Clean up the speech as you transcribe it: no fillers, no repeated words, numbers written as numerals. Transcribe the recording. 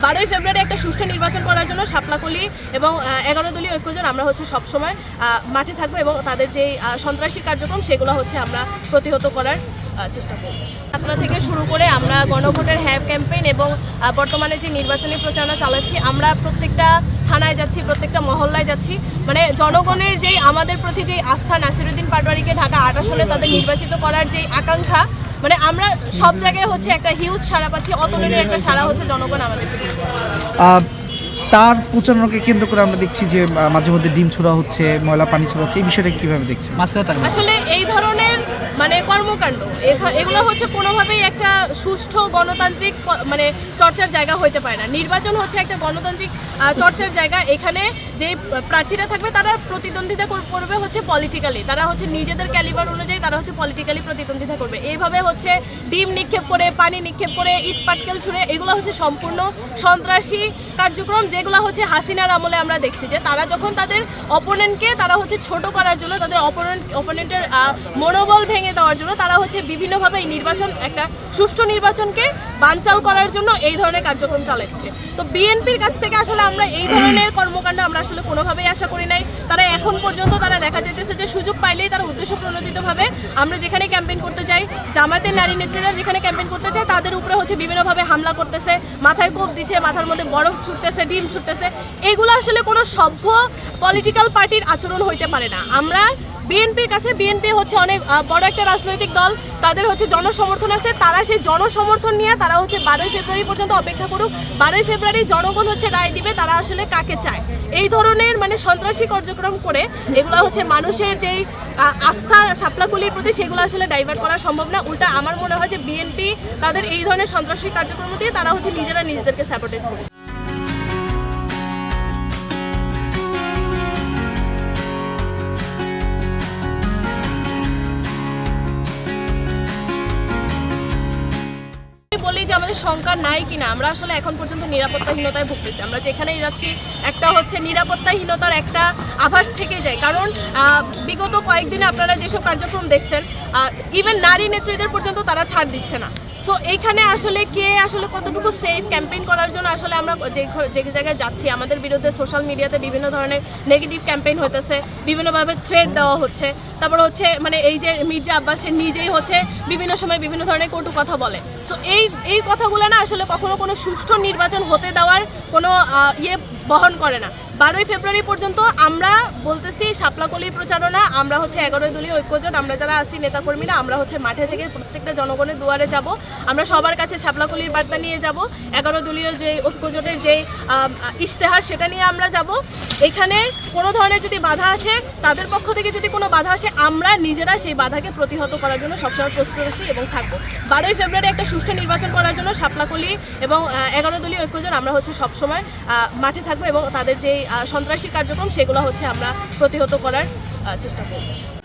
12ই ফেব্রুয়ারি একটা সুষ্ঠু নির্বাচন করার জন্য শাপলাকলি এবং 11 দলীয় ঐক্যজোট আমরা হচ্ছে সবসময় মাঠে থাকবো এবং তাদের যে সন্ত্রাসী কার্যক্রম সেগুলো হচ্ছে আমরা প্রতিহত করার চেষ্টা করব। যাত্রা থেকে শুরু করে আমরা গণভোটের হ্যাপ ক্যাম্পেইন এবং বর্তমানে যে নির্বাচনী প্রচারণা চালাচ্ছি, আমরা প্রত্যেকটা থানায় যাচ্ছি, প্রত্যেকটা মহল্লায় যাচ্ছি। মানে জনগণের যেই আমাদের প্রতি যেই আস্থা, নাসিরউদ্দিন পাটোয়ারিকে ঢাকা 8 আসনে তাদের নির্বাচিত করার যেই আকাঙ্ক্ষা, মানে আমরা সব জায়গায় হচ্ছে একটা হিউজ সাড়া পাচ্ছি, অতুলনীয় একটা সাড়া হচ্ছে জনগণ আমাদেরকে দিচ্ছে। তার প্রচারণাকে কেন্দ্র করে আমরা দেখছি যে মাঝে মধ্যে ডিম ছোড়া হচ্ছে, ময়লা পানি ছোড়া হচ্ছে, এই বিষয়টা কীভাবে দেখছি? আসলে এই ধরনের মানে কর্মকাণ্ড এগুলো হচ্ছে কোনোভাবেই একটা সুষ্ঠু গণতান্ত্রিক মানে চর্চার জায়গা হইতে পারে না। নির্বাচন হচ্ছে একটা গণতান্ত্রিক চর্চার জায়গা। এখানে যে প্রার্থীরা থাকবে তারা প্রতিদ্বন্দ্বিতা করবে হচ্ছে পলিটিক্যালি, তারা হচ্ছে নিজেদের ক্যালিবার অনুযায়ী তারা হচ্ছে পলিটিক্যালি প্রতিদ্বন্দ্বিতা করবে। এইভাবে হচ্ছে ডিম নিক্ষেপ করে, পানি নিক্ষেপ করে, ইট পাটকেল ছুঁড়ে, এগুলো হচ্ছে সম্পূর্ণ সন্ত্রাসী কার্যক্রম, যেগুলো হচ্ছে হাসিনার আমলে আমরা দেখছি যে তারা যখন তাদের অপোনেন্টকে তারা হচ্ছে ছোট করার জন্য, তাদের অপোনেন্টের মনোবল ভেঙে দেওয়ার জন্য তারা হচ্ছে বিভিন্নভাবে এই নির্বাচন, একটা সুষ্ঠু নির্বাচনকে বানচাল করার জন্য এই ধরনের কার্যক্রম চালাচ্ছে। তো বিএনপির কাছ থেকে আসলে আমরা এই ধরনের কর্মকাণ্ড আমরা আসলে কোনোভাবেই আশা করি নাই। তারা এখন পর্যন্ত তারা দেখা যেতেছে যে সুযোগ পাইলেই তারা উদ্দেশ্য প্রণোদিতভাবে আমরা যেখানে ক্যাম্পেইন করতে যাই, জামাতের নারী নেত্রীরা যেখানে ক্যাম্পেইন করতে চায় তাদের উপরে হচ্ছে বিভিন্নভাবে হামলা করতেছে, মাথায় কোপ দিচ্ছে, মাথার মধ্যে বরফ ছুটতেছে, ডিম ছুটতেছে। এগুলো আসলে কোনো সভ্য পলিটিক্যাল পার্টির আচরণ হইতে পারে না। আমরা বিএনপির কাছে, বিএনপি হচ্ছে অনেক বড় একটা রাজনৈতিক দল, তাদের হচ্ছে জনসমর্থন আছে, তারা সেই জনসমর্থন নিয়ে তারা হচ্ছে 12ই ফেব্রুয়ারি পর্যন্ত অপেক্ষা করুক। 12ই ফেব্রুয়ারি জনগণ হচ্ছে রায় দিবে তারা আসলে কাকে চায়। এই ধরনের মানে সন্ত্রাসী কার্যক্রম করে এগুলো হচ্ছে মানুষের যেই আস্থা শাপলাকলির প্রতি সেগুলো আসলে ডাইভার্ট করা সম্ভব না। উল্টা আমার মনে হয় যে বিএনপি তাদের এই ধরনের সন্ত্রাসী কার্যক্রম দিয়ে তারা হচ্ছে নিজেরা নিজেদেরকে স্যাবোটেজ করে। বলি যে আমাদের শঙ্কা নাই কিনা, আমরা আসলে এখন পর্যন্ত নিরাপত্তাহীনতায় ভুগতেছি। আমরা যেখানেই যাচ্ছি একটা হচ্ছে নিরাপত্তাহীনতার একটা আভাস থেকে যায়। কারণ বিগত কয়েকদিনে আপনারা যেসব কার্যক্রম দেখছেন, ইভেন নারী নেত্রীদের পর্যন্ত তারা ছাড় দিচ্ছে না। সো এইখানে আসলে কে আসলে কতটুকু সেফ ক্যাম্পেইন করার জন্য আসলে আমরা যে জায়গায় যাচ্ছি, আমাদের বিরুদ্ধে সোশ্যাল মিডিয়াতে বিভিন্ন ধরনের নেগেটিভ ক্যাম্পেইন হতেছে, বিভিন্নভাবে থ্রেট দেওয়া হচ্ছে। তারপর হচ্ছে মানে এই যে মির্জা আব্বাস সে নিজেই হচ্ছে বিভিন্ন সময় বিভিন্ন ধরনের কটু কথা বলে। সো এই কথাগুলো না আসলে কখনো কোনো সুষ্ঠু নির্বাচন হতে দেওয়ার কোনো বহন করে না। 12ই ফেব্রুয়ারি পর্যন্ত আমরা বলতেছি শাপলাকলির প্রচারণা, আমরা হচ্ছে 11 দলীয় ঐক্যজোট, আমরা যারা আছি নেতাকর্মীরা, আমরা হচ্ছে মাঠে থেকে প্রত্যেকটা জনগণের দুয়ারে যাব, আমরা সবার কাছে শাপলাকলির বার্তা নিয়ে যাব। 11 দলীয় যে ঐক্যজোটের যে ইশতেহার সেটা নিয়ে আমরা যাব। এখানে কোনো ধরনের যদি বাধা আসে, তাদের পক্ষ থেকে যদি কোনো বাধা আসে, আমরা নিজেরা সেই বাধাকে প্রতিহত করার জন্য সবসময় প্রস্তুত আছি এবং থাকবো। 12ই ফেব্রুয়ারি একটা সুষ্ঠু নির্বাচন করার জন্য শাপলাকলি এবং 11 দলীয় ঐক্যজোট আমরা হচ্ছে সবসময় মাঠে থাকবো এবং তাদের যে সন্ত্রাসী কার্যক্রম সেগুলো হচ্ছে আমরা প্রতিহত করার চেষ্টা করব।